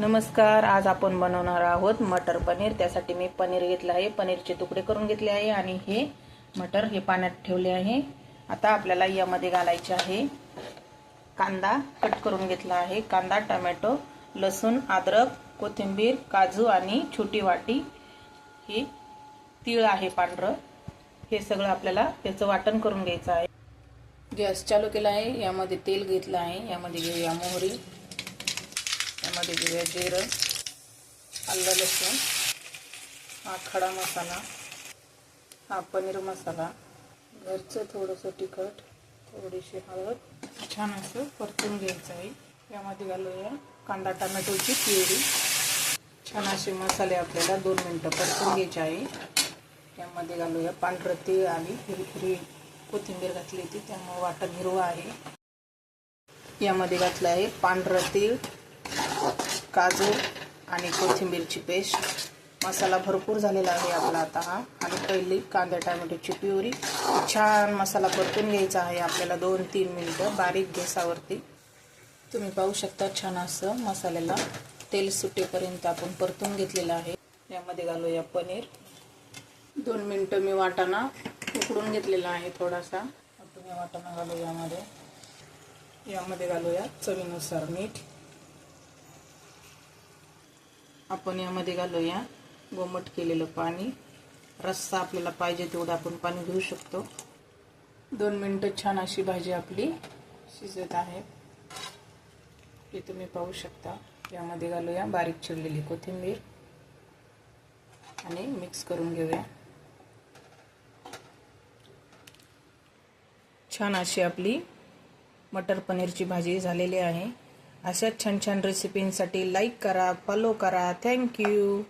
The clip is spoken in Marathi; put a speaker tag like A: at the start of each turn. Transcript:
A: नमस्कार, आज आपण बनवणार आहोत मटर पनीर। त्यासाठी मी पनीर घेतलं आहे, पनीरचे तुकडे करून घेतले आहे आणि हे मटर हे पाण्यात ठेवले आहे। आता आपल्याला यामध्ये घालायचे आहे कांदा कट करून घेतला आहे, कांदा, टोमॅटो, लसूण, अद्रक, कोथिंबीर, काजू आणि छोटी वाटी ही तीळ आहे पांढरं। हे सगळं आपल्याला याचं वाटण करून घ्यायचं आहे। गॅस चालू केला आहे, यामध्ये तेल घेतलं आहे, यामध्ये घेऊया मोहरी, यामध्ये घेऊया जिरं, आलं लसूण, हा खडा मसाला, हा पनीर मसाला, घरचं थोडंसं तिखट, थोडीशी हळद, छान असं परतून घ्यायचं आहे। यामध्ये घालूया कांदा टोमॅटोची प्युरी। छान असे मसाले आपल्याला 2 मिनिटं परतून घ्यायचे आहे। यामध्ये घालूया पांढरं तीळ आणि हिरवी कोथिंबीर घातली होती, त्यामुळे वाटण हिरवं आहे। यामध्ये घातलं आहे पांढरं तीळ, काजू आणि कोथिंबीरची पेस्ट। मसाला भरपूर झालेला आहे आपला आता हा। आणि पहिली कांदा टोमॅटोची प्युरी। छान मसाला परतून घ्यायचा आहे आपल्याला 2-3 मिनिटं बारीक गॅसावरती। तुम्ही पाहू शकता छान असं मसाल्याला तेल सुटेपर्यंत आपण परतून घेतलेलं आहे। यामध्ये घालूया पनीर। 2 मिनिटं मी वाटाणा उकडून घेतलेला आहे थोडासा। आपण या वाटाणा घालूया यामध्ये घालूया चवीनुसार मीठ। आपण यामध्ये घालूया कोमट केलेलं पाणी। रस्सा आपल्याला पाहिजे तेवढं आपण पाणी घेऊ शकतो। 2 मिनिटं छान अशी भाजी आपली शिजत आहे, हे तुम्ही पाहू शकता। यामध्ये घालूया बारीक चिरलेली कोथिंबीर आणि मिक्स करून घेऊया। छान अशी आपली मटर पनीरची भाजी झालेली आहे। अशाच छान छान रेसिपींसाठी लाईक करा, फॉलो करा। थँक्यू।